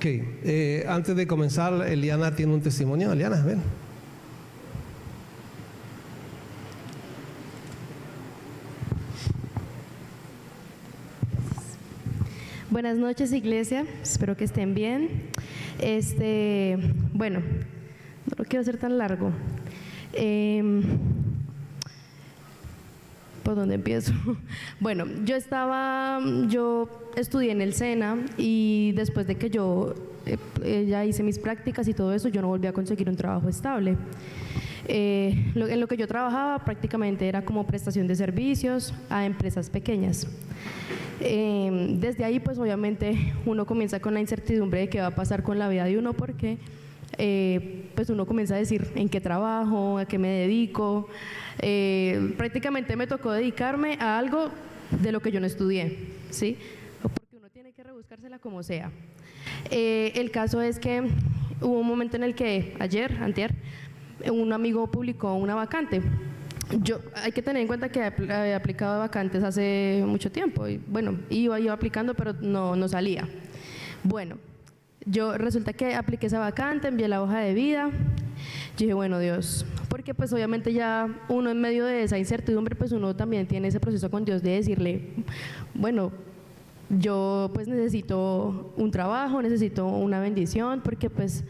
Ok, antes de comenzar, Eliana tiene un testimonio. Eliana, ven. Buenas noches, iglesia. Espero que estén bien. Bueno, no lo quiero hacer tan largo. ¿Por dónde empiezo? Bueno, yo estudié en el SENA y después de que yo ya hice mis prácticas y todo eso, yo no volví a conseguir un trabajo estable. En lo que yo trabajaba prácticamente era como prestación de servicios a empresas pequeñas. Desde ahí pues obviamente uno comienza con la incertidumbre de qué va a pasar con la vida de uno, porque pues uno comienza a decir en qué trabajo, a qué me dedico. Prácticamente me tocó dedicarme a algo de lo que yo no estudié, ¿sí? Porque uno tiene que rebuscársela como sea. El caso es que hubo un momento en el que antier, un amigo publicó una vacante. Hay que tener en cuenta que había aplicado vacantes hace mucho tiempo y bueno, iba aplicando, pero no salía. Bueno, resulta que apliqué esa vacante, envié la hoja de vida. Yo dije, bueno, Dios, porque pues obviamente ya uno en medio de esa incertidumbre, pues uno también tiene ese proceso con Dios de decirle, bueno, yo pues necesito un trabajo, necesito una bendición, porque pues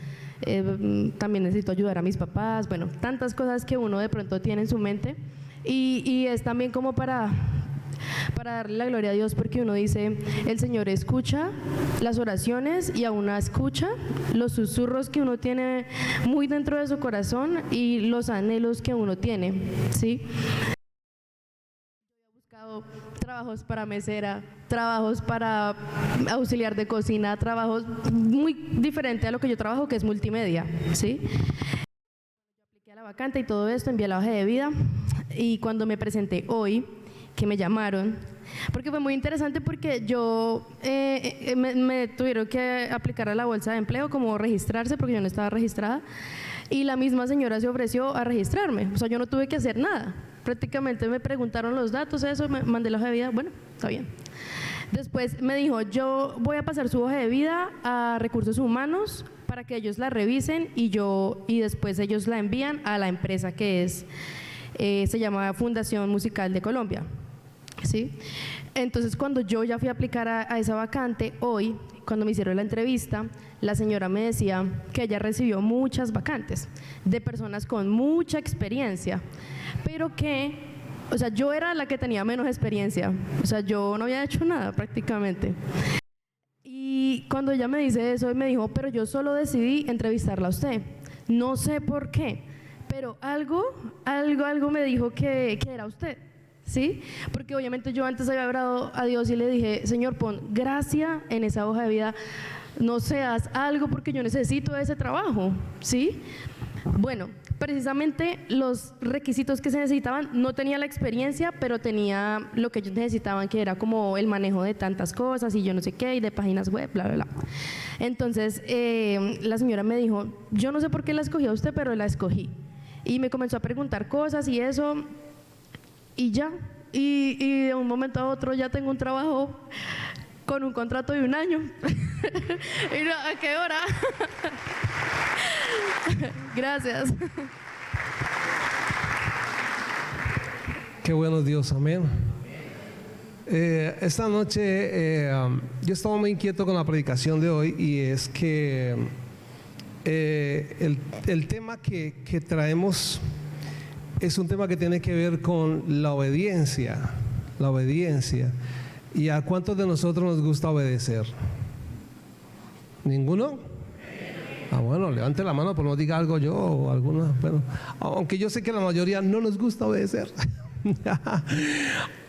también necesito ayudar a mis papás, bueno, tantas cosas que uno de pronto tiene en su mente y es también como para darle la gloria a Dios, porque uno dice, el Señor escucha las oraciones y aún escucha los susurros que uno tiene muy dentro de su corazón y los anhelos que uno tiene, ¿sí? Trabajos para mesera, trabajos para auxiliar de cocina, trabajos muy diferentes a lo que yo trabajo, que es multimedia, ¿sí? Yo apliqué a la vacante y todo esto, envié la hoja de vida y cuando me presenté hoy, que me llamaron, porque fue muy interesante porque me tuvieron que aplicar a la bolsa de empleo, como registrarse, porque yo no estaba registrada, y la misma señora se ofreció a registrarme, o sea, yo no tuve que hacer nada. Prácticamente me preguntaron los datos, eso, me mandé la hoja de vida, bueno, está bien. Después me dijo, yo voy a pasar su hoja de vida a Recursos Humanos para que ellos la revisen y después ellos la envían a la empresa que se llama Fundación Musical de Colombia, ¿sí? Entonces cuando yo ya fui a aplicar a esa vacante, hoy, cuando me hicieron la entrevista, la señora me decía que ella recibió muchas vacantes de personas con mucha experiencia, pero que, o sea, yo era la que tenía menos experiencia, o sea, yo no había hecho nada prácticamente. Y cuando ella me dice eso, me dijo, pero yo solo decidí entrevistarla a usted, no sé por qué, pero algo me dijo que era usted, ¿sí? Porque obviamente yo antes había orado a Dios y le dije, Señor, pon gracia en esa hoja de vida, no seas algo porque yo necesito ese trabajo, ¿sí? Bueno, precisamente los requisitos que se necesitaban, no tenía la experiencia, pero tenía lo que ellos necesitaban, que era como el manejo de tantas cosas y yo no sé qué, y de páginas web, bla, bla, bla. Entonces, la señora me dijo, yo no sé por qué la escogí a usted, pero la escogí. Y me comenzó a preguntar cosas y eso, y ya. Y de un momento a otro ya tengo un trabajo con un contrato de 1 año. ¿Y no, a qué hora? Gracias. Qué bueno Dios, amén. Esta noche yo estaba muy inquieto con la predicación de hoy y es que el tema que traemos es un tema que tiene que ver con la obediencia. ¿Y a cuántos de nosotros nos gusta obedecer? ¿Ninguno? Bueno, levante la mano, pero no diga algo yo o alguna. Bueno, aunque yo sé que la mayoría no nos gusta obedecer.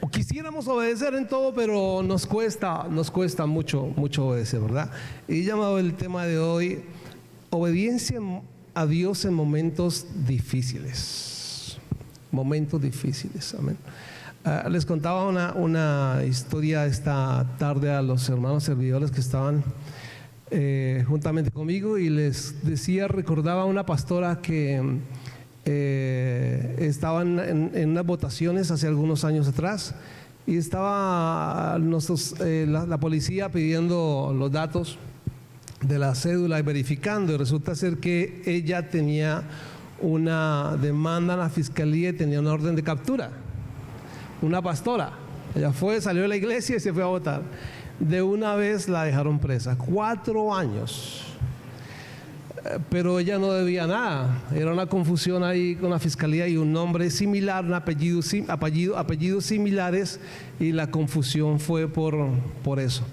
O quisiéramos obedecer en todo, pero nos cuesta mucho obedecer, ¿verdad? Y he llamado el tema de hoy obediencia a Dios en momentos difíciles. Amén. Les contaba una historia esta tarde a los hermanos servidores que estaban juntamente conmigo y les decía, recordaba a una pastora que estaban en unas votaciones hace algunos años atrás y estaba la policía pidiendo los datos de la cédula y verificando, y resulta ser que ella tenía una demanda en la fiscalía y tenía una orden de captura. Una pastora. Ella salió de la iglesia y se fue a votar. De una vez la dejaron presa. 4 años. Pero ella no debía nada. Era una confusión ahí con la fiscalía y un nombre similar, un apellidos similares, y la confusión fue por eso.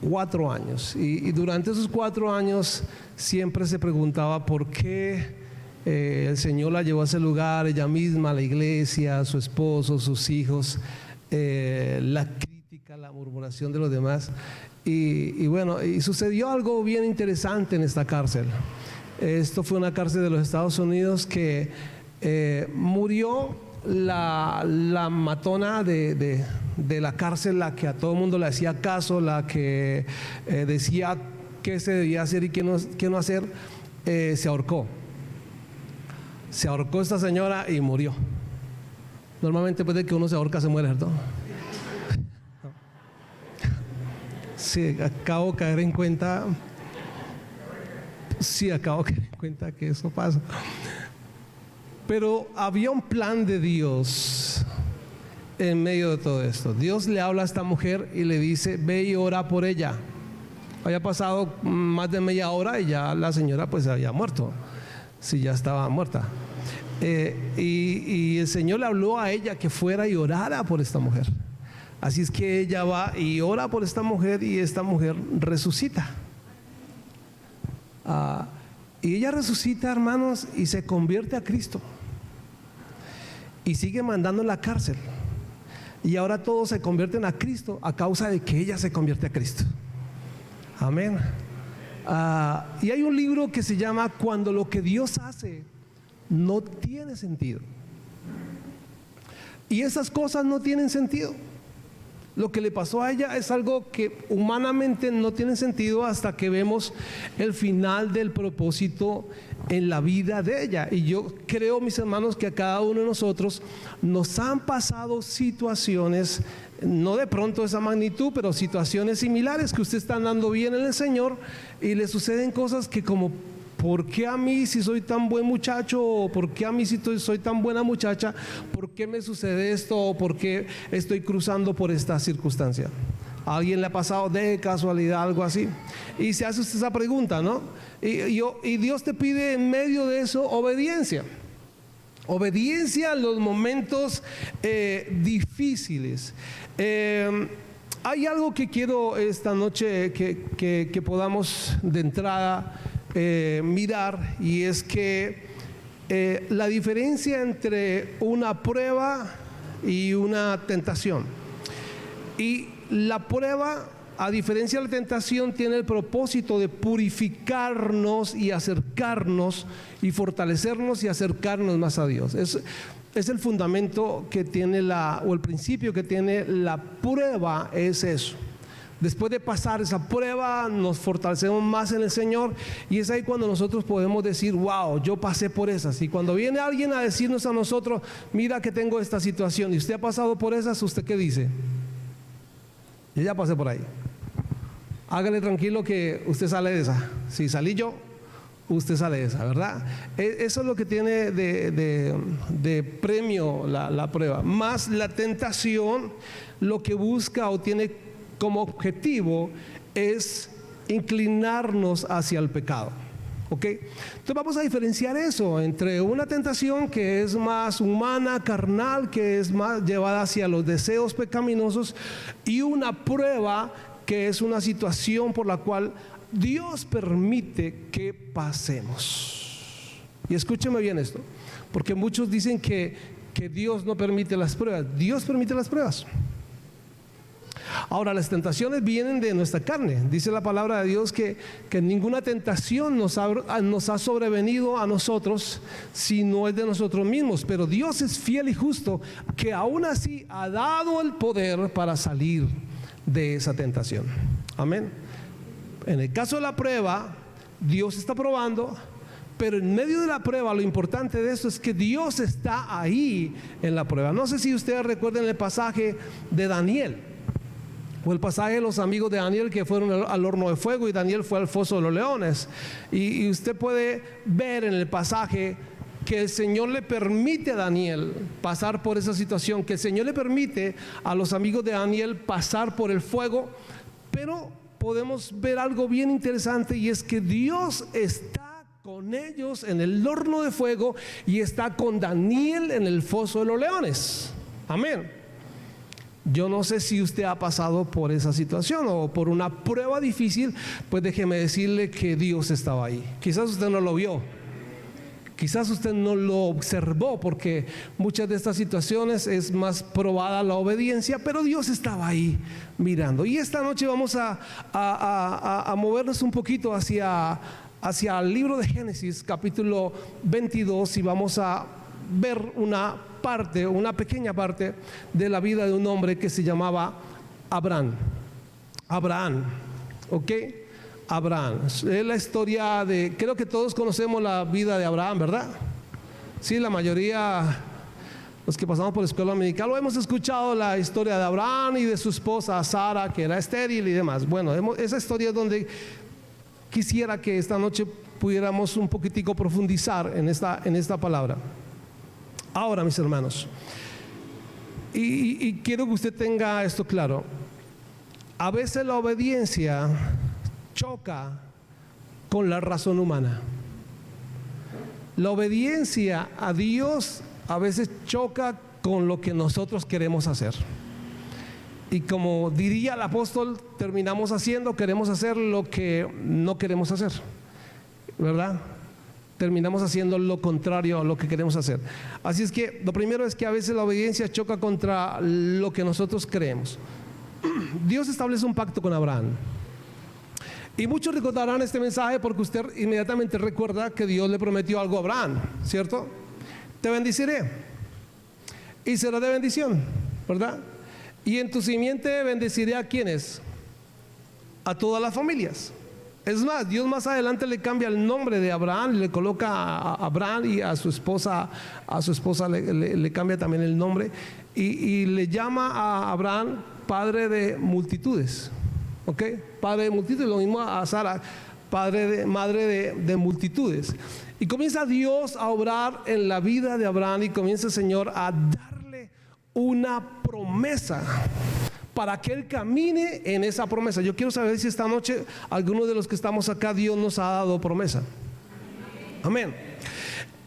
4 años. Y durante esos 4 años siempre se preguntaba por qué el Señor la llevó a ese lugar, ella misma, la iglesia, su esposo, sus hijos, la crítica, la murmuración de los demás. Y bueno, y sucedió algo bien interesante en esta cárcel. Esto fue una cárcel de los Estados Unidos que murió la matona de la cárcel, la que a todo el mundo le hacía caso, la que decía qué se debía hacer y qué no hacer. Se ahorcó. Se ahorcó esta señora y murió. Normalmente después de que uno se ahorca se muere, ¿cierto? Sí, acabo de caer en cuenta. Sí, acabo de caer en cuenta que eso pasa. Pero había un plan de Dios en medio de todo esto. Dios le habla a esta mujer y le dice: ve y ora por ella. Había pasado más de media hora y ya la señora pues había muerto. Sí, ya estaba muerta. Y el Señor le habló a ella que fuera y orara por esta mujer. Así es que ella va y ora por esta mujer y esta mujer resucita. Y ella resucita, hermanos, y se convierte a Cristo. Y sigue mandando en la cárcel. Y ahora todos se convierten a Cristo a causa de que ella se convierte a Cristo. Amén. Y hay un libro que se llama Cuando lo que Dios hace no tiene sentido. Y esas cosas no tienen sentido. Lo que le pasó a ella es algo que humanamente no tiene sentido hasta que vemos el final del propósito en la vida de ella. Y yo creo, mis hermanos, que a cada uno de nosotros nos han pasado situaciones, no de pronto de esa magnitud, pero situaciones similares, que usted está andando bien en el Señor y le suceden cosas que como: ¿por qué a mí si soy tan buen muchacho? ¿O por qué a mí si soy tan buena muchacha? ¿Por qué me sucede esto? ¿O por qué estoy cruzando por esta circunstancia? ¿A alguien le ha pasado de casualidad algo así? Y se hace usted esa pregunta, ¿no? Y Dios te pide en medio de eso obediencia. Obediencia en los momentos difíciles. Hay algo que quiero esta noche que podamos de entrada mirar, y es que la diferencia entre una prueba y una tentación. Y la prueba, a diferencia de la tentación, tiene el propósito de purificarnos y acercarnos y fortalecernos y acercarnos más a Dios. Es el fundamento que tiene o el principio que tiene la prueba, es eso. Después de pasar esa prueba, nos fortalecemos más en el Señor, y es ahí cuando nosotros podemos decir: wow, yo pasé por esas. Y cuando viene alguien a decirnos a nosotros: mira que tengo esta situación, y usted ha pasado por esas, ¿usted qué dice? Yo ya pasé por ahí. Hágale tranquilo que usted sale de esa. Si salí yo, usted sale de esa, ¿verdad? Eso es lo que tiene de premio la prueba. Más la tentación, lo que busca o tiene como objetivo es inclinarnos hacia el pecado. ¿Ok? Entonces vamos a diferenciar eso entre una tentación que es más humana, carnal, que es más llevada hacia los deseos pecaminosos, y una prueba que es una situación por la cual Dios permite que pasemos. Y escúcheme bien esto, porque muchos dicen que Dios no permite las pruebas. Dios permite las pruebas. Ahora, las tentaciones vienen de nuestra carne. Dice la palabra de Dios que ninguna tentación nos ha sobrevenido a nosotros si no es de nosotros mismos. Pero Dios es fiel y justo, que aún así ha dado el poder para salir de esa tentación. Amén. En el caso de la prueba, Dios está probando, pero en medio de la prueba, lo importante de esto es que Dios está ahí en la prueba. No sé si ustedes recuerdan el pasaje de Daniel. O el pasaje de los amigos de Daniel que fueron al horno de fuego y Daniel fue al foso de los leones. Y usted puede ver en el pasaje que el Señor le permite a Daniel pasar por esa situación, que el Señor le permite a los amigos de Daniel pasar por el fuego, pero podemos ver algo bien interesante, y es que Dios está con ellos en el horno de fuego y está con Daniel en el foso de los leones. Amén. Yo no sé si usted ha pasado por esa situación o por una prueba difícil, pues déjeme decirle que Dios estaba ahí. Quizás usted no lo vio, quizás usted no lo observó, porque muchas de estas situaciones es más probada la obediencia, pero Dios estaba ahí mirando. Y esta noche vamos a movernos un poquito hacia el libro de Génesis, capítulo 22, y vamos a ver una pequeña parte de la vida de un hombre que se llamaba Abraham. ¿Ok? Abraham. Es la historia creo que todos conocemos la vida de Abraham, ¿verdad? Sí, la mayoría, los que pasamos por la escuela dominical, lo hemos escuchado, la historia de Abraham y de su esposa Sara, que era estéril y demás. Bueno, esa historia es donde quisiera que esta noche pudiéramos un poquitico profundizar en esta palabra. Ahora, mis hermanos, y quiero que usted tenga esto claro. A veces la obediencia choca con la razón humana. La obediencia a Dios a veces choca con lo que nosotros queremos hacer. Y como diría el apóstol, queremos hacer lo que no queremos hacer, ¿verdad? Terminamos haciendo lo contrario a lo que queremos hacer. Así es que lo primero es que a veces la obediencia choca contra lo que nosotros creemos. Dios establece un pacto con Abraham. Y muchos recordarán este mensaje porque usted inmediatamente recuerda que Dios le prometió algo a Abraham, ¿cierto? Te bendeciré y será de bendición, ¿verdad? Y en tu simiente bendeciré ¿a quiénes? A todas las familias. Es más, Dios más adelante le cambia el nombre de Abraham, le coloca a Abraham, y a su esposa le cambia también el nombre, y le llama a Abraham padre de multitudes. ¿Ok? Padre de multitudes, lo mismo a Sara, madre de multitudes. Y comienza Dios a obrar en la vida de Abraham, y comienza el Señor a darle una promesa para que él camine en esa promesa. Yo quiero saber si esta noche alguno de los que estamos acá, Dios nos ha dado promesa. Amén.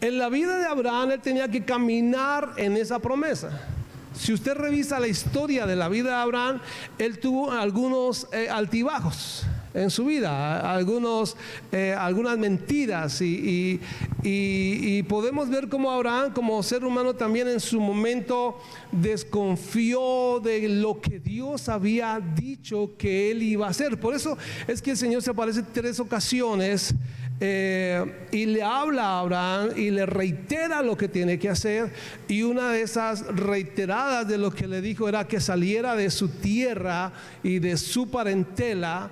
En la vida de Abraham, él tenía que caminar en esa promesa. Si usted revisa la historia de la vida de Abraham, él tuvo algunos altibajos en su vida, algunas mentiras, y podemos ver cómo Abraham, como ser humano, también en su momento desconfió de lo que Dios había dicho que él iba a hacer. Por eso es que el Señor se aparece 3 ocasiones y le habla a Abraham y le reitera lo que tiene que hacer, y una de esas reiteradas de lo que le dijo era que saliera de su tierra y de su parentela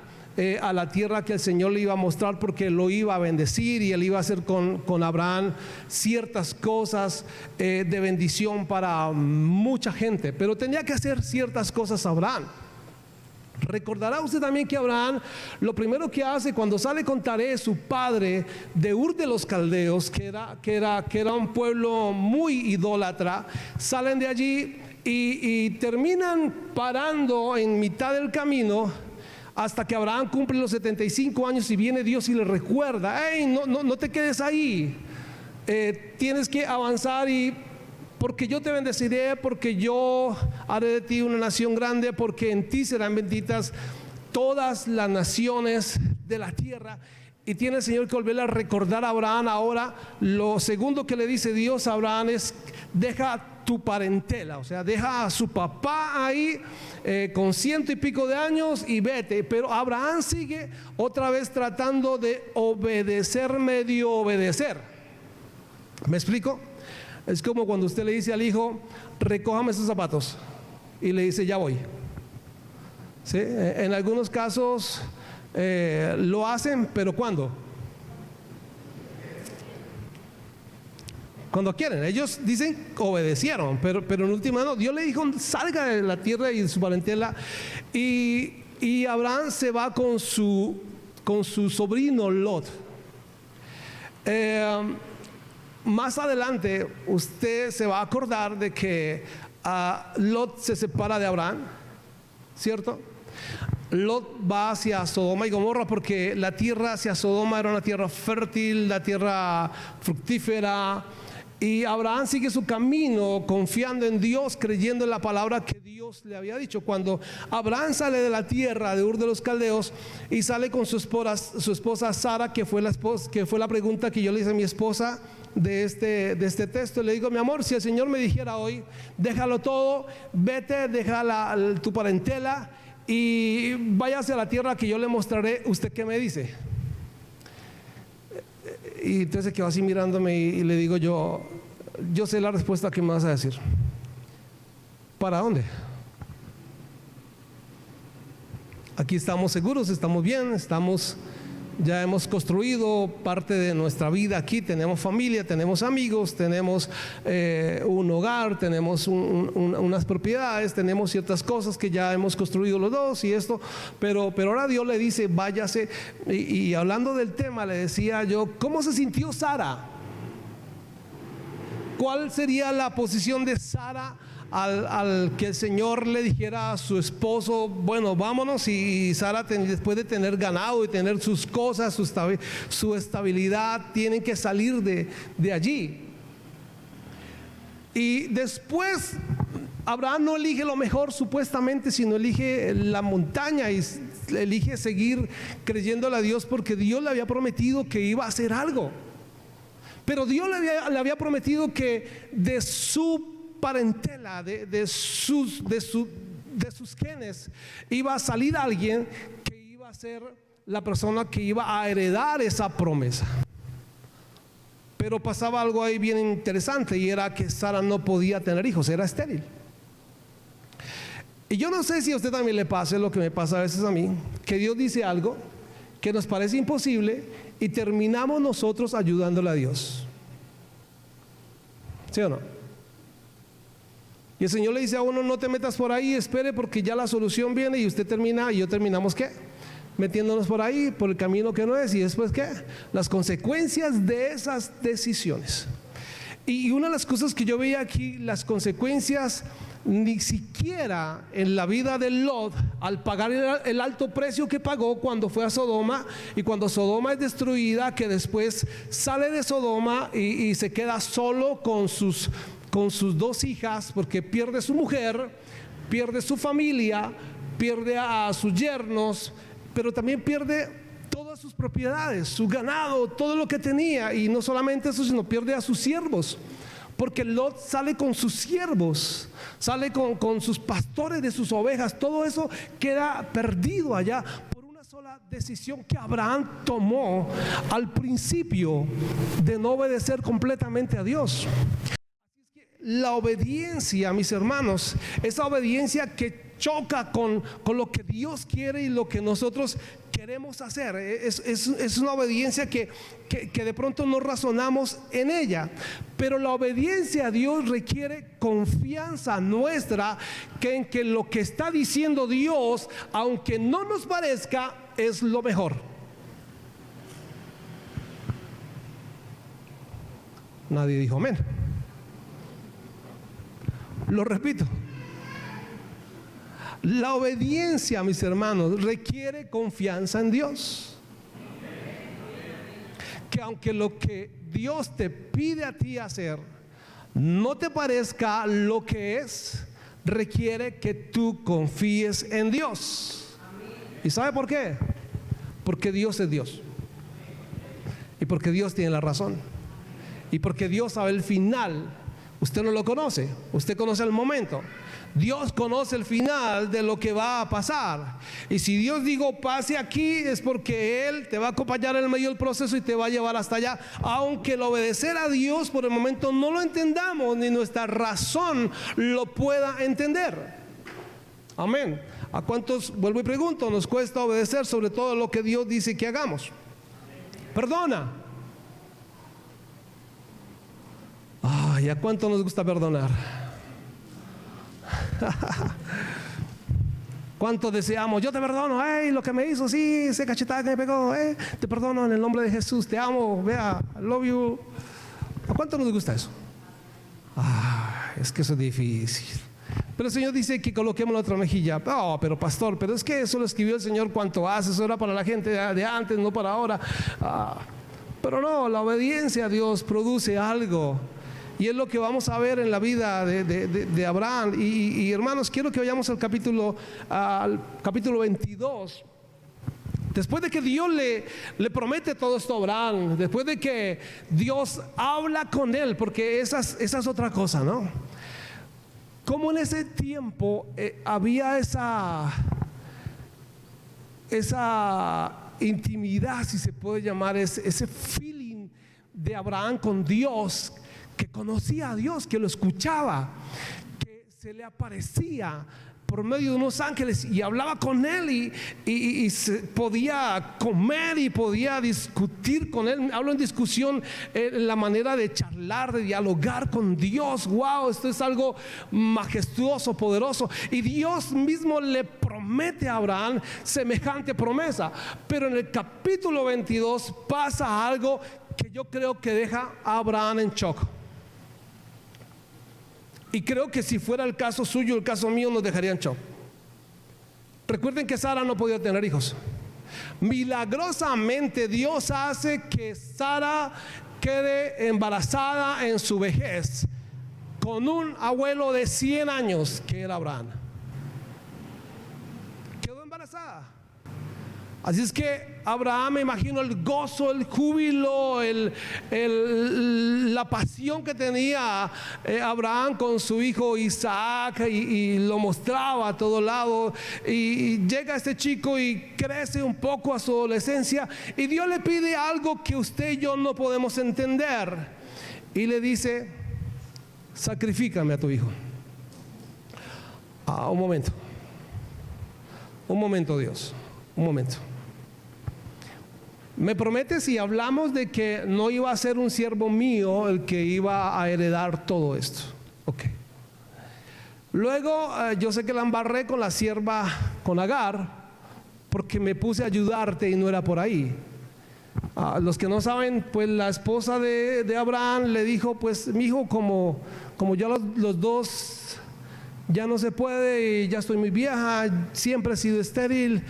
a la tierra que el Señor le iba a mostrar, porque lo iba a bendecir y él iba a hacer con Abraham ciertas cosas de bendición para mucha gente, pero tenía que hacer ciertas cosas Abraham. Recordará usted también que Abraham, lo primero que hace cuando sale con Taré, su padre, de Ur de los Caldeos, que era un pueblo muy idólatra, salen de allí y terminan parando en mitad del camino, hasta que Abraham cumple los 75 años y viene Dios y le recuerda: hey, no te quedes ahí, tienes que avanzar, porque yo te bendeciré, porque yo haré de ti una nación grande, porque en ti serán benditas todas las naciones de la tierra. Y tiene el Señor que volver a recordar a Abraham. Ahora lo segundo que le dice Dios a Abraham es: deja tu parentela, o sea, deja a su papá ahí con 100 y pico de años y vete. Pero Abraham sigue otra vez tratando de obedecer, medio obedecer. ¿Me explico? Es como cuando usted le dice al hijo: recójame esos zapatos, y le dice: ya voy. ¿Sí? En algunos casos lo hacen, pero ¿cuándo? cuando quieren. Ellos dicen obedecieron, pero en última no. Dios le dijo, salga de la tierra y de su parentela. Y Abraham se va con su sobrino Lot. Más adelante usted se va a acordar de que Lot se separa de Abraham, ¿cierto? Lot va hacia Sodoma y Gomorra porque la tierra hacia Sodoma era una tierra fértil, la tierra fructífera, y Abraham sigue su camino confiando en Dios, creyendo en la palabra que Dios le había dicho. Cuando Abraham sale de la tierra de Ur de los Caldeos y sale con su esposa Sara, que fue la pregunta que yo le hice a mi esposa de este texto, le digo, mi amor, si el Señor me dijera hoy, déjalo todo, vete, deja tu parentela y váyase a la tierra que yo le mostraré, ¿usted qué me dice? Y entonces quedó así mirándome y le digo yo sé la respuesta que me vas a decir. ¿Para dónde? Aquí estamos seguros, estamos bien, ya hemos construido parte de nuestra vida aquí, tenemos familia, tenemos amigos, tenemos un hogar, tenemos unas propiedades, tenemos ciertas cosas que ya hemos construido los dos y esto, pero ahora Dios le dice, váyase. Y hablando del tema, le decía yo, ¿cómo se sintió Sara? ¿Cuál sería la posición de Sara al que el Señor le dijera a su esposo, bueno, vámonos? Y Sara, después de tener ganado y tener sus cosas, su estabilidad, tienen que salir de allí. Y después Abraham no elige lo mejor supuestamente, sino elige la montaña y elige seguir creyéndole a Dios, porque Dios le había prometido que iba a hacer algo. Pero Dios le había prometido que de su parentela, de sus genes, iba a salir alguien que iba a ser la persona que iba a heredar esa promesa. Pero pasaba algo ahí bien interesante, y era que Sara no podía tener hijos, era estéril. Y yo no sé si a usted también le pase lo que me pasa a veces a mí, que Dios dice algo que nos parece imposible y terminamos nosotros ayudándole a Dios. ¿Sí o no? Y el Señor le dice a uno, no te metas por ahí, espere, porque ya la solución viene, y usted termina, y yo terminamos ¿qué? Metiéndonos por ahí, por el camino que no es, y después ¿qué? Las consecuencias de esas decisiones. Y una de las cosas que yo veía aquí, las consecuencias ni siquiera en la vida de Lot, al pagar el alto precio que pagó cuando fue a Sodoma, y cuando Sodoma es destruida, que después sale de Sodoma y se queda solo con sus dos hijas, porque pierde su mujer, pierde su familia, pierde a sus yernos, pero también pierde todas sus propiedades, su ganado, todo lo que tenía. Y no solamente eso, sino pierde a sus siervos, porque Lot sale con sus siervos, sale con sus pastores de sus ovejas. Todo eso queda perdido allá por una sola decisión que Abraham tomó al principio de no obedecer completamente a Dios. La obediencia, mis hermanos, esa obediencia que choca con lo que Dios quiere y lo que nosotros queremos hacer, es una obediencia que de pronto no razonamos en ella. Pero la obediencia a Dios requiere confianza nuestra en que lo que está diciendo Dios, aunque no nos parezca, es lo mejor. Nadie dijo amén. Lo repito, la obediencia, mis hermanos, requiere confianza en Dios. Que aunque lo que Dios te pide a ti hacer no te parezca lo que es, requiere que tú confíes en Dios. ¿Y sabe por qué? Porque Dios es Dios, y porque Dios tiene la razón, y porque Dios sabe el final. Usted no lo conoce, usted conoce el momento. Dios conoce el final de lo que va a pasar. Y si Dios dijo pase aquí, es porque Él te va a acompañar en el medio del proceso y te va a llevar hasta allá. Aunque el obedecer a Dios por el momento no lo entendamos, ni nuestra razón lo pueda entender. Amén. ¿A cuántos, vuelvo y pregunto, nos cuesta obedecer sobre todo lo que Dios dice que hagamos? Perdona. Ay, ¿a cuánto nos gusta perdonar? ¿Cuánto deseamos? Yo te perdono, lo que me hizo, sí, ese cachetada que me pegó, te perdono en el nombre de Jesús, te amo, vea, I love you. ¿A cuánto nos gusta eso? Es que eso es difícil. Pero el Señor dice que coloquemos la otra mejilla. Pero pastor, pero es que eso lo escribió el Señor cuanto hace, eso era para la gente de antes, no para ahora. Pero no, la obediencia a Dios produce algo. Y es lo que vamos a ver en la vida de Abraham. Y hermanos, quiero que vayamos al capítulo 22. Después de que Dios le promete todo esto a Abraham, después de que Dios habla con él, porque esa es otra cosa, ¿no? Como en ese tiempo había esa intimidad, si se puede llamar, ese feeling de Abraham con Dios, que conocía a Dios, que lo escuchaba, que se le aparecía por medio de unos ángeles y hablaba con él y se podía comer y podía discutir con él. Hablo en discusión, la manera de charlar, de dialogar con Dios. Wow, esto es algo majestuoso, poderoso. Y Dios mismo le promete a Abraham semejante promesa. Pero en el capítulo 22 pasa algo que yo creo que deja a Abraham en shock. Y creo que si fuera el caso suyo, el caso mío, nos dejaría en shock. Recuerden que Sara no podía tener hijos. Milagrosamente Dios hace que Sara quede embarazada en su vejez con un abuelo de 100 años que era Abraham. Quedó embarazada. Así es que Abraham, me imagino el gozo, el júbilo, la pasión que tenía Abraham con su hijo Isaac, y lo mostraba a todo lado. Y llega este chico y crece un poco a su adolescencia, y Dios le pide algo que usted y yo no podemos entender, y le dice: sacrifícame a tu hijo. Un momento Dios, un momento. ¿Me prometes si hablamos de que no iba a ser un siervo mío el que iba a heredar todo esto? Ok. Luego yo sé que la embarré con la sierva, con Agar, porque me puse a ayudarte y no era por ahí. Los que no saben, pues la esposa de Abraham le dijo: pues mi hijo, como ya los dos ya no se puede y ya estoy muy vieja, siempre he sido estéril.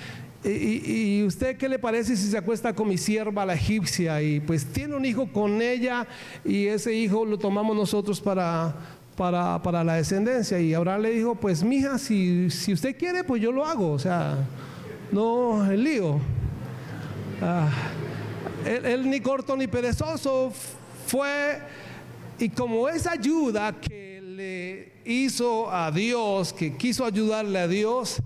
¿Y usted qué le parece si se acuesta con mi sierva la egipcia? Y pues tiene un hijo con ella, y ese hijo lo tomamos nosotros para la descendencia. Y Abraham le dijo: pues mija, si usted quiere, pues yo lo hago. O sea, no el lío. Él ni corto ni perezoso fue, y como esa ayuda que le hizo a Dios, que quiso ayudarle a Dios,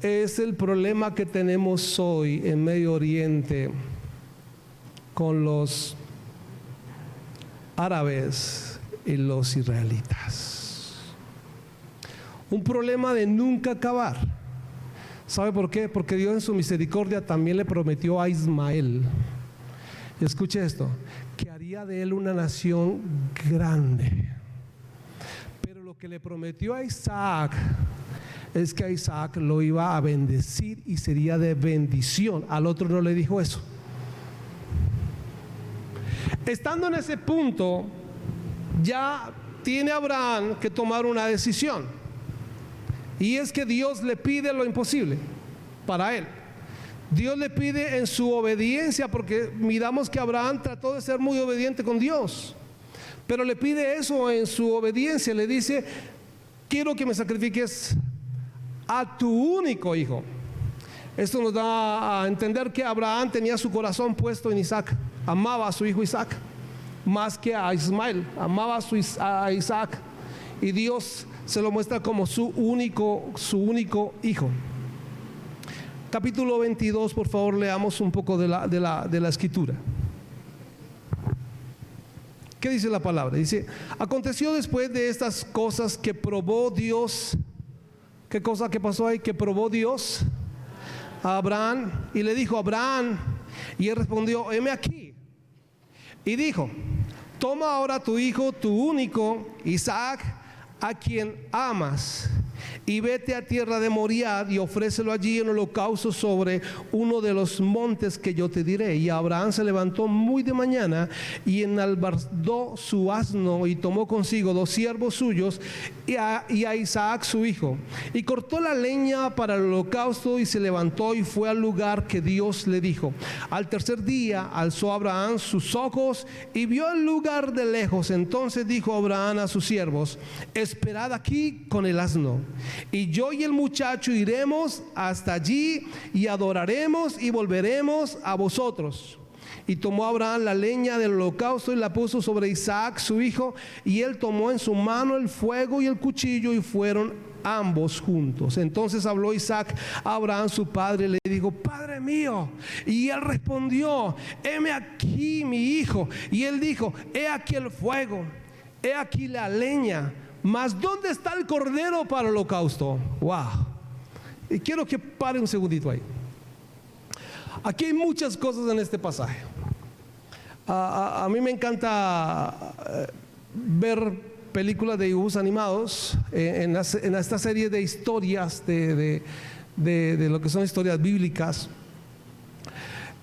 es el problema que tenemos hoy en Medio Oriente con los árabes y los israelitas. Un problema de nunca acabar. ¿Sabe por qué? Porque Dios en su misericordia también le prometió a Ismael, y escuche esto, que haría de él una nación grande. Pero lo que le prometió a Isaac es que a Isaac lo iba a bendecir y sería de bendición. Al otro no le dijo eso. Estando en ese punto, ya tiene Abraham que tomar una decisión, y es que Dios le pide lo imposible para él. Dios le pide en su obediencia, porque miramos que Abraham trató de ser muy obediente con Dios, pero le pide eso en su obediencia. Le dice: quiero que me sacrifiques a tu único hijo. Esto nos da a entender que Abraham tenía su corazón puesto en Isaac. Amaba a su hijo Isaac más que a Ismael. Amaba a Isaac, y Dios se lo muestra como su único hijo. Capítulo 22, por favor, leamos un poco de la escritura. ¿Qué dice la palabra? Dice: aconteció después de estas cosas que probó Dios. ¿Qué cosa que pasó ahí? Que probó Dios a Abraham, y le dijo: Abraham. Y él respondió: heme aquí. Y dijo: toma ahora tu hijo, tu único, Isaac, a quien amas, y vete a tierra de Moriah y ofrécelo allí en holocausto sobre uno de los montes que yo te diré. Y Abraham se levantó muy de mañana y enalbardó su asno y tomó consigo 2 siervos suyos y a Isaac su hijo, y cortó la leña para el holocausto y se levantó y fue al lugar que Dios le dijo. Al tercer día alzó Abraham sus ojos y vio el lugar de lejos. Entonces dijo Abraham a sus siervos: esperad aquí con el asno, y yo y el muchacho iremos hasta allí y adoraremos y volveremos a vosotros. Y tomó Abraham la leña del holocausto y la puso sobre Isaac su hijo, y él tomó en su mano el fuego y el cuchillo, y fueron ambos juntos. Entonces habló Isaac a Abraham su padre y le dijo: Padre mío. Y él respondió: heme aquí mi hijo. Y él dijo: he aquí el fuego, he aquí la leña, mas ¿dónde está el cordero para el holocausto? Wow. Y quiero que pare un segundito ahí. Aquí hay muchas cosas en este pasaje. A mí me encanta ver películas de dibujos animados en esta serie de historias de lo que son historias bíblicas,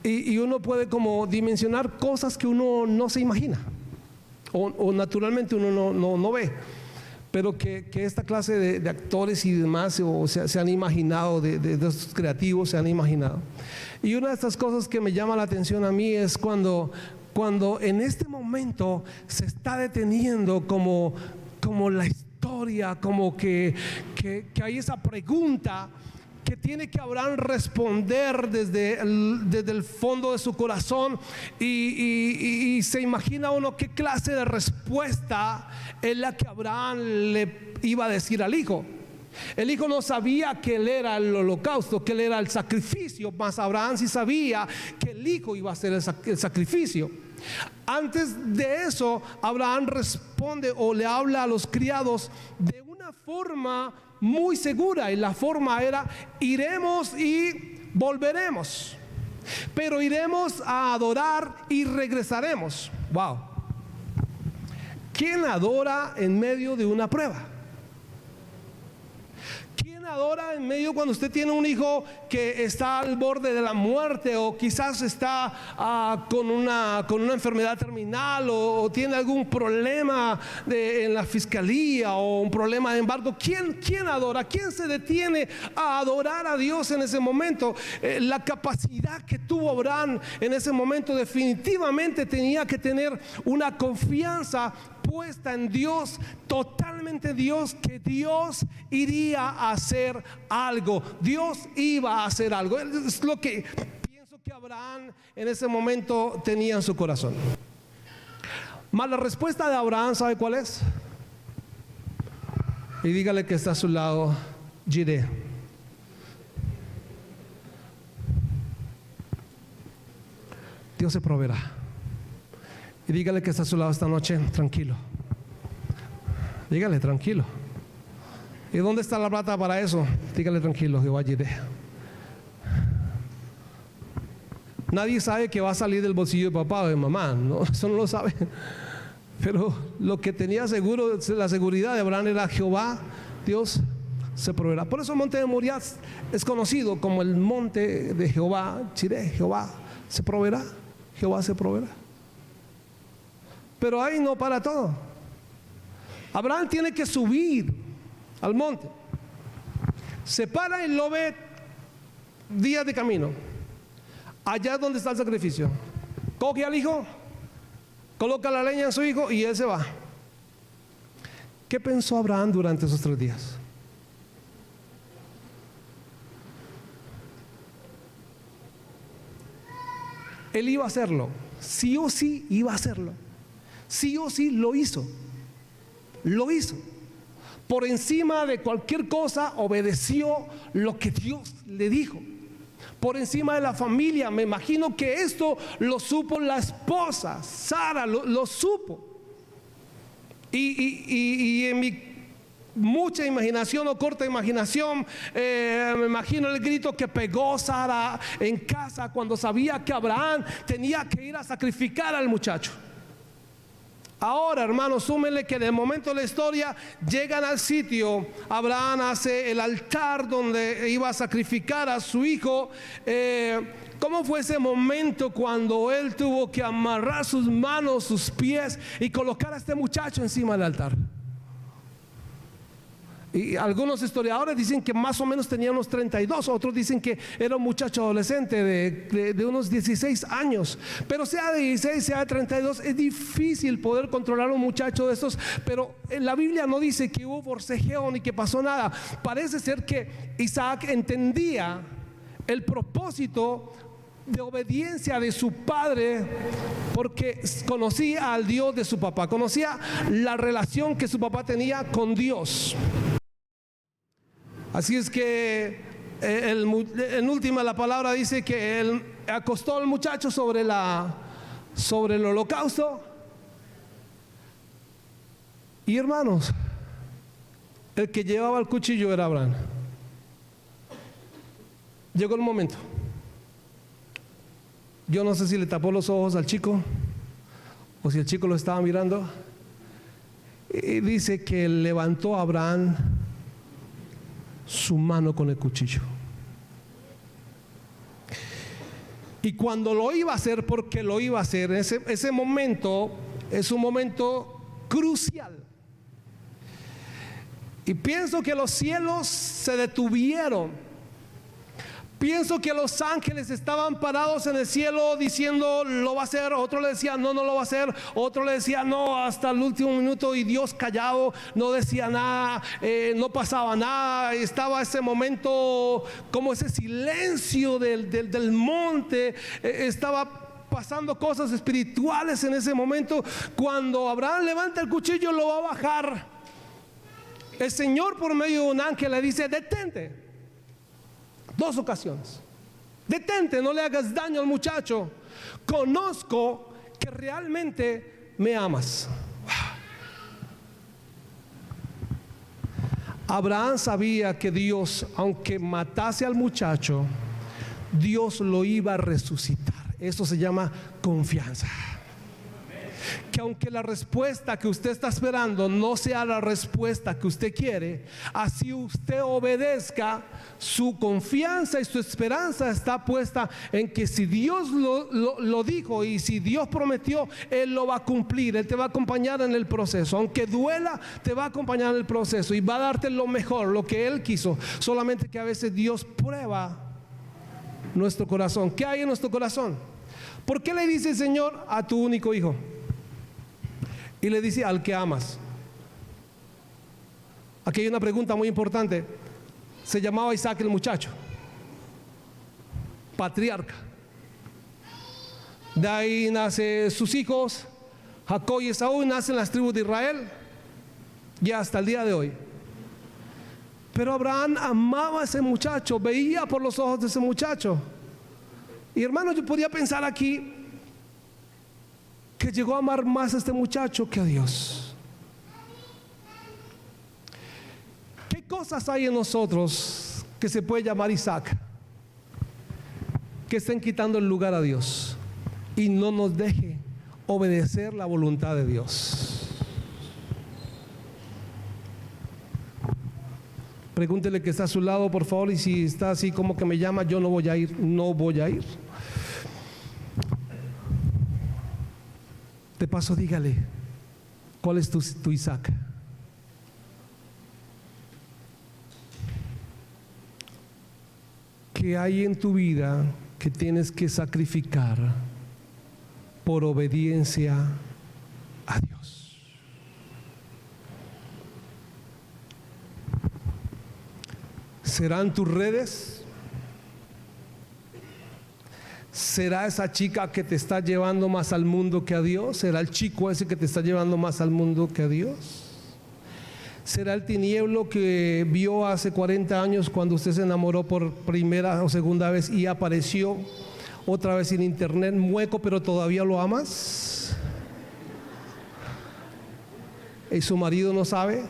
y uno puede como dimensionar cosas que uno no se imagina o naturalmente uno no ve, pero que esta clase de actores y demás se han imaginado, de estos creativos se han imaginado. Y una de estas cosas que me llama la atención a mí es cuando en este momento se está deteniendo como la historia, como que hay esa pregunta que tiene que Abraham responder desde el fondo de su corazón, y se imagina uno qué clase de respuesta es la que Abraham le iba a decir al hijo. El hijo no sabía que él era el holocausto, que él era el sacrificio, mas Abraham sí sabía que el hijo iba a ser el sacrificio. Antes de eso, Abraham responde o le habla a los criados de una forma muy segura, y la forma era: iremos y volveremos, pero iremos a adorar y regresaremos. Wow. ¿Quién adora en medio de una prueba? ¿Quién adora en medio cuando usted tiene un hijo que está al borde de la muerte, o quizás está con una enfermedad terminal, o tiene algún problema en la fiscalía, o un problema de embargo? ¿Quién adora? ¿Quién se detiene a adorar a Dios en ese momento? La capacidad que tuvo Abraham en ese momento definitivamente tenía que tener una confianza puesta en Dios, totalmente Dios, que Dios iría a hacer algo. Dios iba a hacer algo. Es lo que pienso que Abraham en ese momento tenía en su corazón. Mas la respuesta de Abraham, ¿sabe cuál es? Y dígale que está a su lado: Jireh. Dios se proveerá. Y dígale que está a su lado esta noche: tranquilo. Dígale: tranquilo. ¿Y dónde está la plata para eso? Dígale: tranquilo, Jehová Jireh. Nadie sabe que va a salir del bolsillo de papá o de mamá, ¿no? Eso no lo sabe. Pero lo que tenía seguro, la seguridad de Abraham, era: Jehová, Dios se proveerá. Por eso el monte de Moriah es conocido como el monte de Jehová Jireh. Jehová se proveerá. Jehová se proveerá. Pero ahí no para todo. Abraham tiene que subir al monte. Se para y lo ve días de camino. Allá es donde está el sacrificio. Coge al hijo, coloca la leña en su hijo y él se va. ¿Qué pensó Abraham durante esos 3 días? Él iba a hacerlo. Sí o sí iba a hacerlo. Sí o sí lo hizo. Lo hizo. Por encima de cualquier cosa obedeció lo que Dios le dijo. Por encima de la familia. Me imagino que esto lo supo la esposa, Sara, lo supo. Y en mi mucha imaginación o corta imaginación, me imagino el grito que pegó Sara en casa cuando sabía que Abraham tenía que ir a sacrificar al muchacho. Ahora, hermanos, súmenle que en el momento de la historia llegan al sitio. Abraham hace el altar donde iba a sacrificar a su hijo. ¿Cómo fue ese momento cuando él tuvo que amarrar sus manos, sus pies y colocar a este muchacho encima del altar? Y algunos historiadores dicen que más o menos tenía unos 32, otros dicen que era un muchacho adolescente de unos 16 años. Pero sea de 16, sea de 32, es difícil poder controlar a un muchacho de estos. Pero en la Biblia no dice que hubo forcejeo ni que pasó nada. Parece ser que Isaac entendía el propósito de obediencia de su padre, porque conocía al Dios de su papá, conocía la relación que su papá tenía con Dios. Así es que en última la palabra dice que él acostó al muchacho sobre el holocausto. Y hermanos, el que llevaba el cuchillo era Abraham. Llegó el momento. Yo no sé si le tapó los ojos al chico o si el chico lo estaba mirando. Y dice que levantó a Abraham su mano con el cuchillo. Y cuando lo iba a hacer, porque lo iba a hacer, ese momento es un momento crucial. Y pienso que los cielos se detuvieron. Pienso que los ángeles estaban parados en el cielo diciendo lo va a hacer. Otro le decía no, no lo va a hacer. Otro le decía no hasta el último minuto. Y Dios callado, no decía nada, no pasaba nada. Estaba ese momento como ese silencio del monte. Estaba pasando cosas espirituales en ese momento. Cuando Abraham levanta el cuchillo, lo va a bajar. El Señor por medio de un ángel le dice detente. 2 ocasiones. Detente, no le hagas daño al muchacho. Conozco que realmente me amas. Abraham sabía que Dios, aunque matase al muchacho, Dios lo iba a resucitar. Eso se llama confianza. Que aunque la respuesta que usted está esperando no sea la respuesta que usted quiere, así usted obedezca, su confianza y su esperanza está puesta en que si Dios lo dijo y si Dios prometió, Él lo va a cumplir. Él te va a acompañar en el proceso. Aunque duela, te va a acompañar en el proceso y va a darte lo mejor, lo que Él quiso. Solamente que a veces Dios prueba nuestro corazón. ¿Qué hay en nuestro corazón? ¿Por qué le dice el Señor a tu único hijo? Y le dice al que amas. Aquí hay una pregunta muy importante. Se llamaba Isaac el muchacho, patriarca. De ahí nacen sus hijos, Jacob y Esaú, nacen las tribus de Israel, y hasta el día de hoy. Pero Abraham amaba a ese muchacho, veía por los ojos de ese muchacho. Y hermanos, yo podía pensar aquí que llegó a amar más a este muchacho que a Dios. ¿Qué cosas hay en nosotros que se puede llamar Isaac, que estén quitando el lugar a Dios y no nos deje obedecer la voluntad de Dios? Pregúntele que está a su lado, por favor, y si está así como que me llama, yo no voy a ir, no voy a ir. De paso, dígale, ¿cuál es tu Isaac? ¿Qué hay en tu vida que tienes que sacrificar por obediencia a Dios? ¿Serán tus redes? ¿Será esa chica que te está llevando más al mundo que a Dios? ¿Será el chico ese que te está llevando más al mundo que a Dios? ¿Será el tinieblo que vio hace 40 años cuando usted se enamoró por primera o segunda vez y apareció otra vez en internet, mueco, pero todavía lo amas? ¿Y su marido no sabe?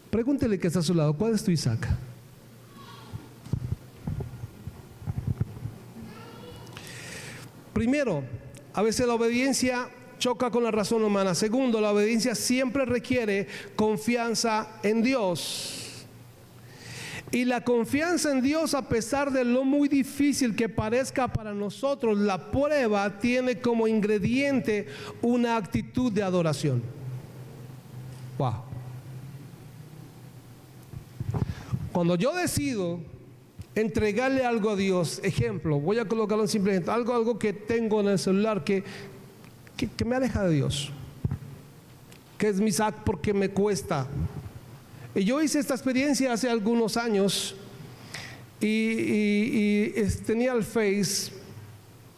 Pregúntele que está a su lado, ¿cuál es tu Isaac? Primero, a veces la obediencia choca con la razón humana. Segundo, la obediencia siempre requiere confianza en Dios. Y la confianza en Dios, a pesar de lo muy difícil que parezca para nosotros, la prueba tiene como ingrediente una actitud de adoración. Wow. Cuando yo decido entregarle algo a Dios, ejemplo, voy a colocarlo en simple ejemplo, algo que tengo en el celular que me aleja de Dios, que es mi sac porque me cuesta. Y yo hice esta experiencia hace algunos años y tenía el Face,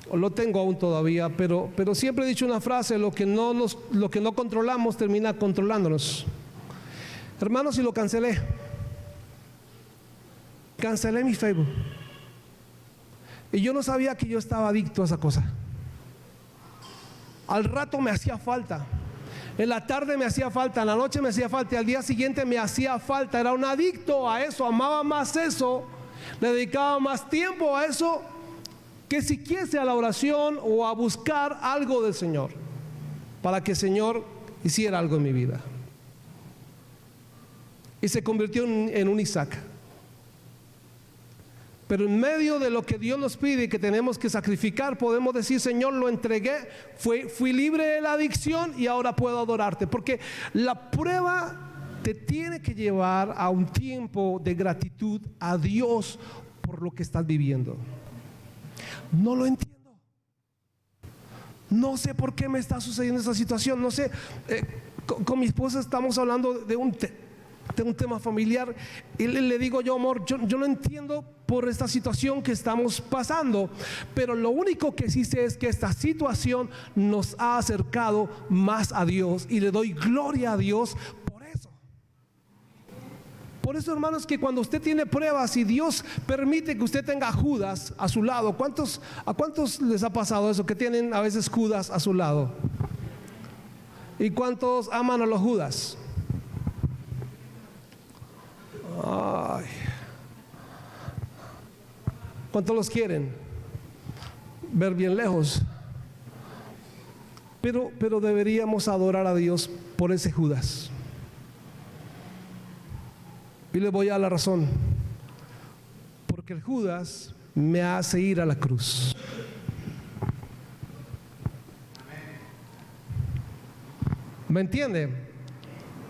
o lo tengo aún todavía, pero siempre he dicho una frase: lo que no controlamos termina controlándonos. Hermanos, y lo cancelé mi Facebook, y yo no sabía que yo estaba adicto a esa cosa. Al rato me hacía falta, en la tarde me hacía falta, en la noche me hacía falta, y al día siguiente me hacía falta. Era un adicto a eso, amaba más eso, le dedicaba más tiempo a eso que siquiera a la oración o a buscar algo del Señor, para que el Señor hiciera algo en mi vida. Y se convirtió en un Isaac. Pero en medio de lo que Dios nos pide, que tenemos que sacrificar, podemos decir: Señor, lo entregué, fui libre de la adicción y ahora puedo adorarte. Porque la prueba te tiene que llevar a un tiempo de gratitud a Dios por lo que estás viviendo. No lo entiendo. No sé por qué me está sucediendo esa situación. No sé, con mi esposa estamos hablando de un tema familiar y le digo yo: amor, yo no entiendo por esta situación que estamos pasando, pero lo único que sí sé es que esta situación nos ha acercado más a Dios, y le doy gloria a Dios por eso. Por eso, hermanos, que cuando usted tiene pruebas y Dios permite que usted tenga Judas a su lado, ¿a cuántos les ha pasado eso, que tienen a veces Judas a su lado? ¿Y cuántos aman a los Judas? Ay. ¿Cuántos los quieren ver bien lejos? Pero deberíamos adorar a Dios por ese Judas. Y le voy a dar la razón. Porque el Judas me hace ir a la cruz. ¿Me entiende?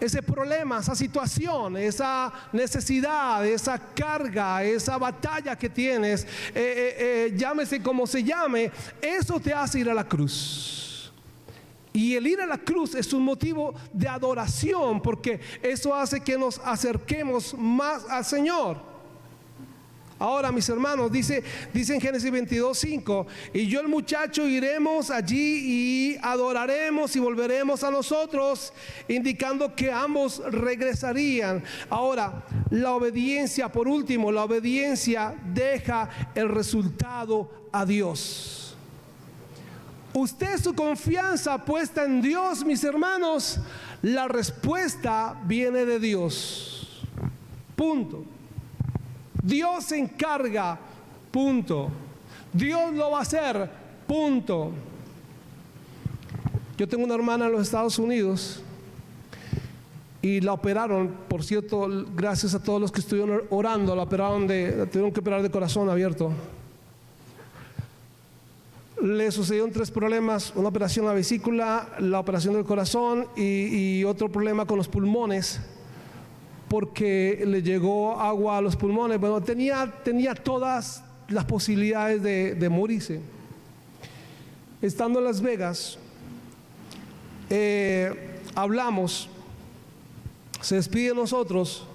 Ese problema, esa situación, esa necesidad, esa carga, esa batalla que tienes, llámese como se llame, eso te hace ir a la cruz. Y el ir a la cruz es un motivo de adoración, porque eso hace que nos acerquemos más al Señor. Ahora, mis hermanos, dice en Génesis 22:5: y yo, el muchacho, iremos allí y adoraremos y volveremos a nosotros, indicando que ambos regresarían. Ahora, la obediencia, por último, la obediencia deja el resultado a Dios. Usted, su confianza puesta en Dios, mis hermanos, la respuesta viene de Dios. Punto. Dios se encarga, punto. Dios lo va a hacer, punto. Yo tengo una hermana en los Estados Unidos y la operaron, por cierto, gracias a todos los que estuvieron orando, la tuvieron que operar de corazón abierto. Le sucedieron 3 problemas: una operación a la vesícula, la operación del corazón y otro problema con los pulmones, porque le llegó agua a los pulmones. Bueno, tenía todas las posibilidades de morirse. Estando en Las Vegas, hablamos, se despide de nosotros,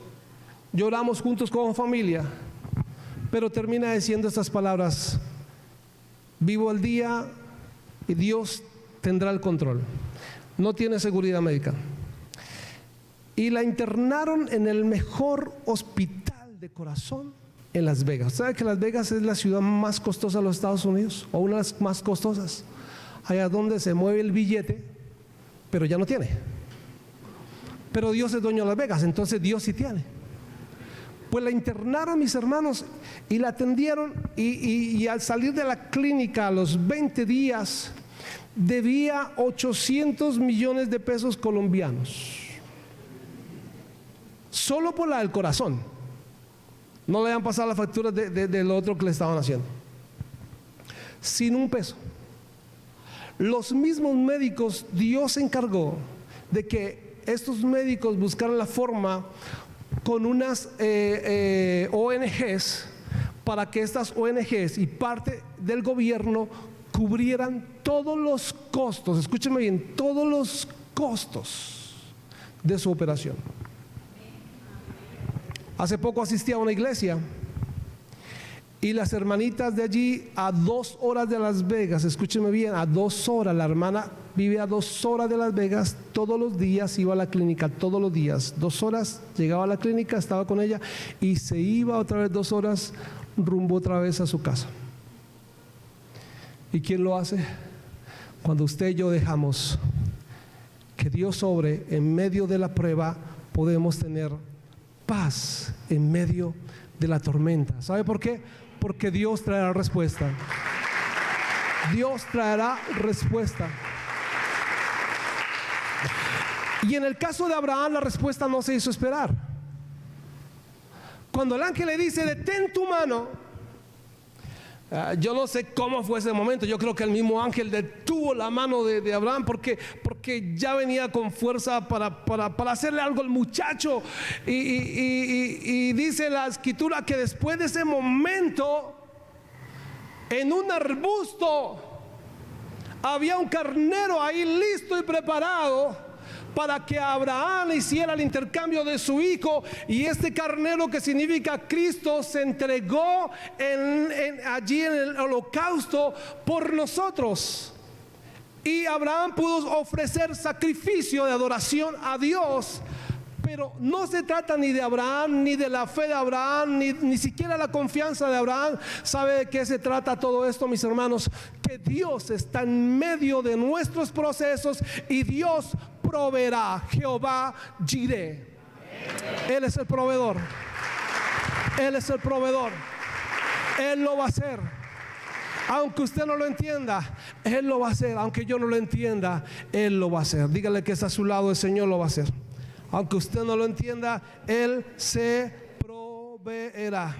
lloramos juntos como familia, pero termina diciendo estas palabras: vivo el día y Dios tendrá el control. No tiene seguridad médica. Y la internaron en el mejor hospital de corazón en Las Vegas. ¿Sabe que Las Vegas es la ciudad más costosa de los Estados Unidos? O una de las más costosas. Allá donde se mueve el billete, pero ya no tiene. Pero Dios es dueño de Las Vegas, entonces Dios sí tiene. Pues la internaron, mis hermanos, y la atendieron, y al salir de la clínica a los 20 días debía 800 millones de pesos colombianos, solo por la del corazón. No le habían pasado las facturas del otro que le estaban haciendo, sin un peso. Los mismos médicos, Dios se encargó de que estos médicos buscaran la forma con unas ONGs, para que estas ONGs y parte del gobierno cubrieran todos los costos, escúchenme bien, todos los costos de su operación. Hace poco asistí a una iglesia y las hermanitas de allí, a 2 horas de Las Vegas, escúchenme bien, a 2 horas, la hermana vive a 2 horas de Las Vegas, todos los días iba a la clínica, todos los días, 2 horas, llegaba a la clínica, estaba con ella y se iba otra vez 2 horas rumbo otra vez a su casa. ¿Y quién lo hace? Cuando usted y yo dejamos que Dios obre en medio de la prueba, podemos tener paz en medio de la tormenta. ¿Sabe por qué? Porque Dios traerá respuesta. Dios traerá respuesta. Y en el caso de Abraham, la respuesta no se hizo esperar. Cuando el ángel le dice: detén tu mano, yo no sé cómo fue ese momento. Yo creo que el mismo ángel detuvo la mano de Abraham porque ya venía con fuerza para hacerle algo al muchacho. Y dice la escritura que después de ese momento, en un arbusto había un carnero ahí listo y preparado para que Abraham hiciera el intercambio de su hijo. Y este carnero, que significa Cristo, se entregó allí en el holocausto por nosotros. Y Abraham pudo ofrecer sacrificio de adoración a Dios. Pero no se trata ni de Abraham, ni de la fe de Abraham, ni siquiera la confianza de Abraham. ¿Sabe de qué se trata todo esto, mis hermanos? Que Dios está en medio de nuestros procesos y Dios proveerá. Jehová Jireh. Él es el proveedor. Él es el proveedor. Él lo va a hacer. Aunque usted no lo entienda, Él lo va a hacer. Aunque yo no lo entienda, Él lo va a hacer. Dígale que está a su lado: el Señor lo va a hacer. Aunque usted no lo entienda, Él se proveerá.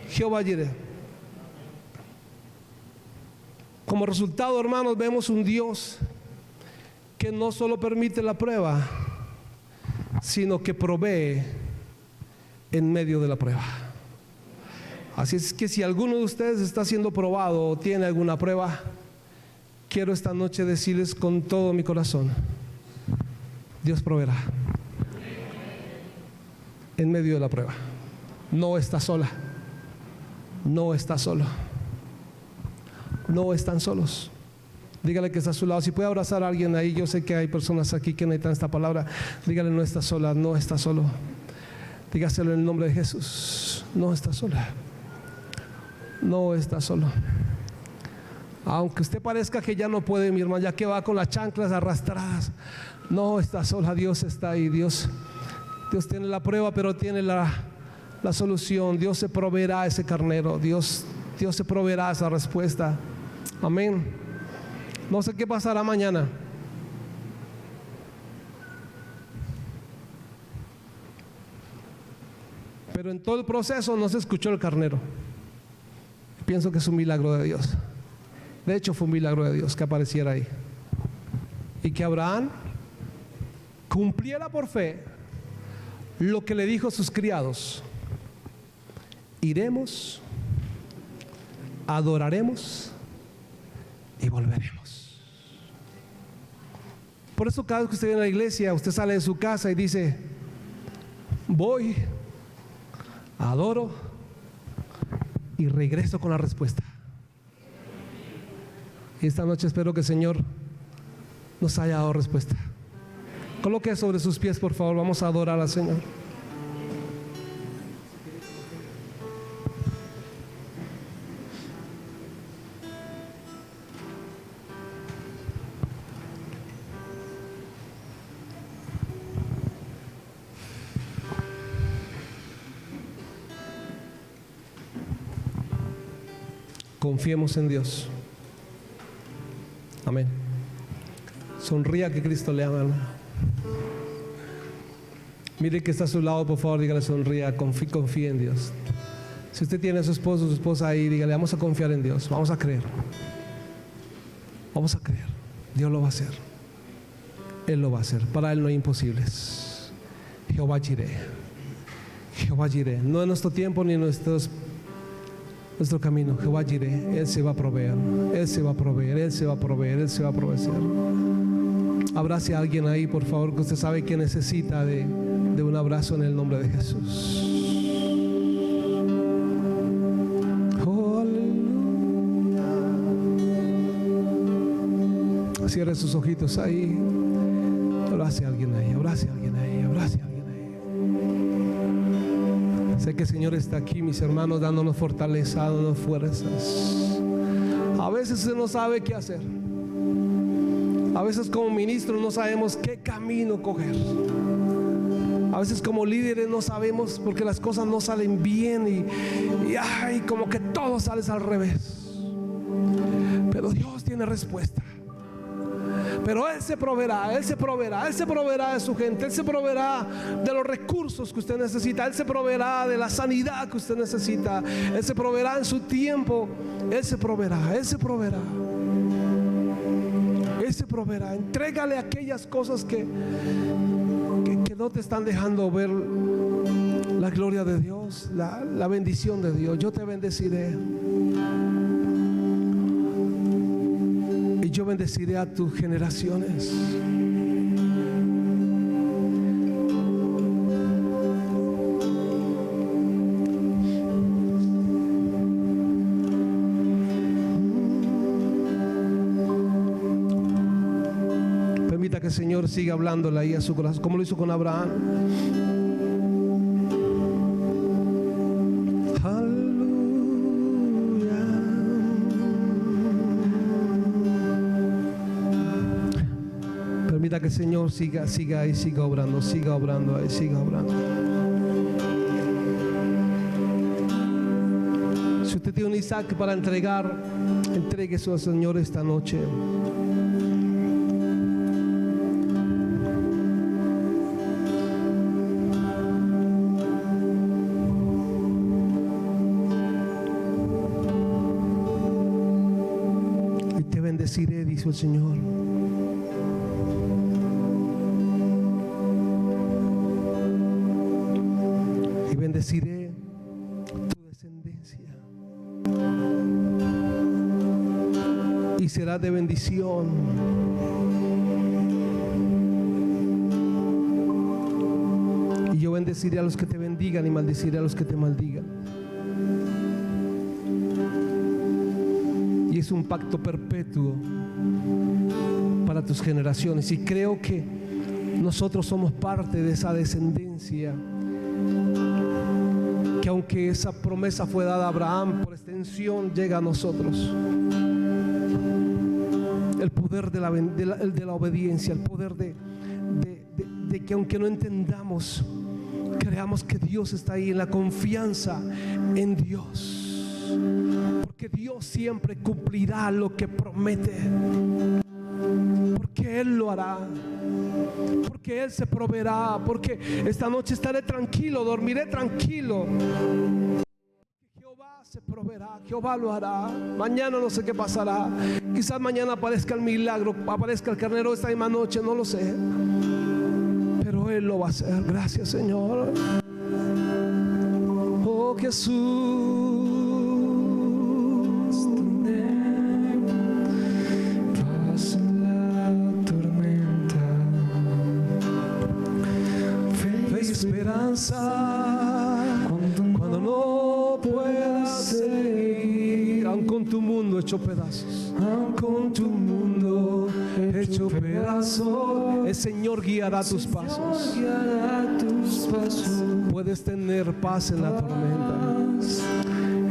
Jehová Jireh. Como resultado, hermanos, vemos un Dios que no solo permite la prueba, sino que provee en medio de la prueba. Así es que si alguno de ustedes está siendo probado o tiene alguna prueba, quiero esta noche decirles con todo mi corazón: Dios proveerá en medio de la prueba. No está sola, no está solo, no están solos. Dígale que está a su lado. Si puede abrazar a alguien ahí, yo sé que hay personas aquí que necesitan esta palabra. Dígale: no está sola, no está solo. Dígaselo en el nombre de Jesús: no está sola, no está solo. Aunque usted parezca que ya no puede, mi hermano, ya que va con las chanclas arrastradas, no está sola. Dios está ahí. Dios tiene la prueba, pero tiene la solución. Dios se proveerá ese carnero. Dios se proveerá esa respuesta. Amén. No sé qué pasará mañana, pero en todo el proceso no se escuchó el carnero. Pienso que es un milagro de Dios. De hecho, fue un milagro de Dios que apareciera ahí y que Abraham cumpliera por fe lo que le dijo a sus criados: iremos, adoraremos y volveremos. Por eso cada vez que usted viene a la iglesia, usted sale de su casa y dice: voy, adoro y regreso con la respuesta. Y esta noche espero que el Señor nos haya dado respuesta. Coloque sobre sus pies, por favor. Vamos a adorar al Señor. Confiemos en Dios. Amén. Sonría que Cristo le ama, hermano. Mire que está a su lado, por favor, dígale sonría, confíe en Dios. Si usted tiene a su esposo o su esposa ahí, dígale, vamos a confiar en Dios, vamos a creer. Vamos a creer. Dios lo va a hacer. Él lo va a hacer. Para Él no hay imposibles. Jehová Jireh. Jehová Jireh. No en nuestro tiempo ni en nuestro camino. Jehová Jireh. Él se va a proveer. Él se va a proveer. Él se va a proveer. Él se va a proveer. Abrace a alguien ahí, por favor, que usted sabe que necesita de un abrazo en el nombre de Jesús. Oh, aleluya. Cierre sus ojitos ahí. Abrace a alguien ahí, abrace a alguien ahí, abrace a alguien ahí. Sé que el Señor está aquí, mis hermanos, dándonos fortaleza, dándonos fuerzas. A veces usted no sabe qué hacer. A veces como ministros no sabemos qué camino coger. A veces como líderes no sabemos porque las cosas no salen bien y como que todo sale al revés. Pero Dios tiene respuesta. Pero Él se proveerá, Él se proveerá, Él se proveerá de su gente, Él se proveerá de los recursos que usted necesita, Él se proveerá de la sanidad que usted necesita, Él se proveerá en su tiempo, Él se proveerá, Él se proveerá. Él se proveerá. Entrégale aquellas cosas que no te están dejando ver la gloria de Dios, la bendición de Dios. Yo te bendeciré. Y yo bendeciré a tus generaciones. Que el Señor siga hablándole ahí a su corazón, como lo hizo con Abraham. Aleluya. Permita que el Señor siga ahí, siga obrando ahí, siga obrando. Si usted tiene un Isaac para entregar, entregue eso al Señor esta noche. Bendeciré, dice el Señor. Y bendeciré tu descendencia. Y será de bendición. Y yo bendeciré a los que te bendigan y maldeciré a los que te maldigan. Y es un pacto perpetuo para tus generaciones. Y creo que nosotros somos parte de esa descendencia. Que aunque esa promesa fue dada a Abraham, por extensión llega a nosotros. El poder de la obediencia, el poder de que aunque no entendamos, creamos que Dios está ahí, en la confianza en Dios. Porque Dios siempre cumplirá lo que promete. Porque Él lo hará. Porque Él se proveerá. Porque esta noche estaré tranquilo, dormiré tranquilo. Jehová se proveerá, Jehová lo hará. Mañana no sé qué pasará. Quizás mañana aparezca el milagro, aparezca el carnero esta misma noche, no lo sé. Pero Él lo va a hacer. Gracias, Señor. Oh, Jesús. Cuando no puedas seguir, aun con tu mundo hecho pedazos, aun con tu mundo hecho pedazos, el Señor guiará tus pasos. Puedes tener paz en la tormenta.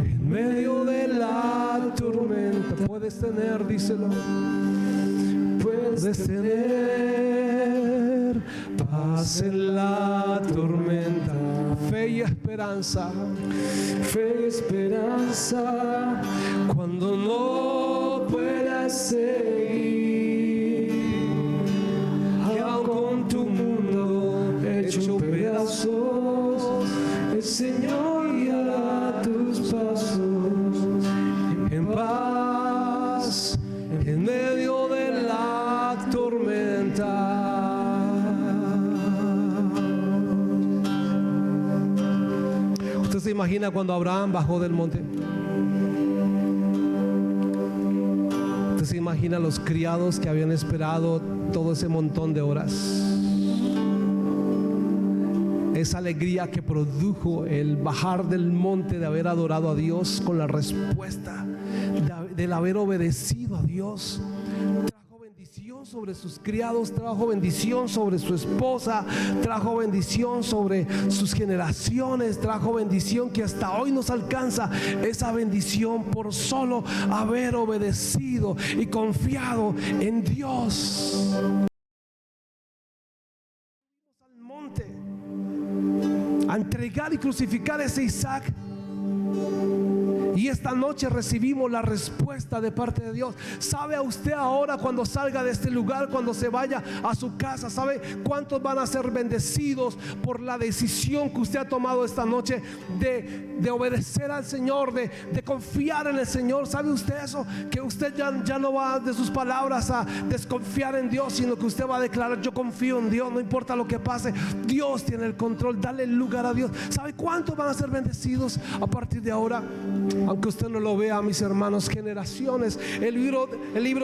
En medio de la tormenta puedes tener, díselo, puedes tener paz en la tormenta. fe y esperanza. Fe y esperanza Cuando no puedas seguir, y aun con tu mundo hecho pedazos, el Señor guiará tus pasos en paz, en medio de la tormenta. ¿Usted se imagina cuando Abraham bajó del monte? ¿Usted se imagina los criados que habían esperado todo ese montón de horas? Esa alegría que produjo el bajar del monte, de haber adorado a Dios con la respuesta, del haber obedecido a Dios, trajo bendición sobre sus criados, trajo bendición sobre su esposa, trajo bendición sobre sus generaciones, trajo bendición que hasta hoy nos alcanza. Esa bendición por solo haber obedecido y confiado en Dios. Al monte a entregar y crucificar a ese Isaac, y esta noche recibimos la respuesta de parte de Dios. ¿Sabe a usted ahora, cuando salga de este lugar, cuando se vaya a su casa, sabe cuántos van a ser bendecidos por la decisión que usted ha tomado esta noche de obedecer al Señor, de confiar en el Señor? ¿Sabe usted eso? Que usted ya no va de sus palabras a desconfiar en Dios, sino que usted va a declarar: yo confío en Dios, no importa lo que pase, Dios tiene el control. Dale lugar a Dios. ¿Sabe cuántos van a ser bendecidos a partir de ahora? Aunque usted no lo vea, mis hermanos, generaciones. El libro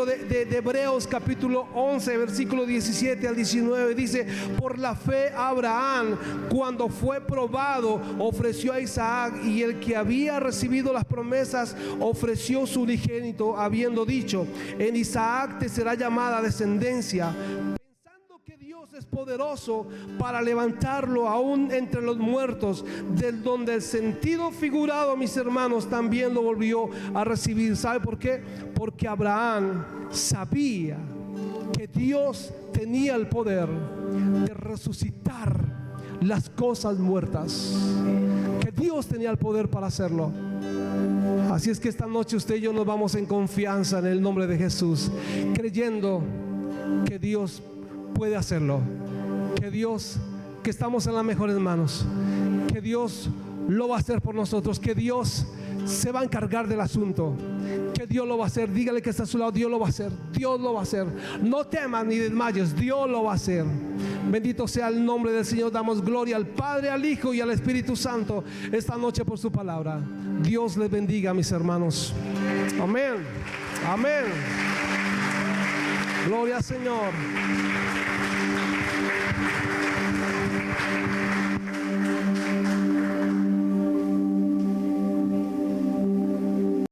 de Hebreos capítulo 11 versículo 17 al 19 dice: por la fe Abraham, cuando fue probado, ofreció a Isaac, y el que había recibido las promesas ofreció su unigénito, habiendo dicho: en Isaac te será llamada descendencia, que Dios es poderoso para levantarlo aún entre los muertos, del donde el sentido figurado, mis hermanos, también lo volvió a recibir. ¿Sabe por qué? Porque Abraham sabía que Dios tenía el poder de resucitar las cosas muertas, que Dios tenía el poder para hacerlo. Así es que esta noche usted y yo nos vamos en confianza en el nombre de Jesús, creyendo que Dios puede hacerlo, que estamos en las mejores manos, que Dios lo va a hacer por nosotros, que Dios se va a encargar del asunto, que Dios lo va a hacer. Dígale que está a su lado: Dios lo va a hacer, Dios lo va a hacer. No temas ni desmayes, Dios lo va a hacer. Bendito sea el nombre del Señor. Damos gloria al Padre, al Hijo y al Espíritu Santo esta noche por su palabra. Dios les bendiga, mis hermanos. Amén, amén. Gloria al Señor.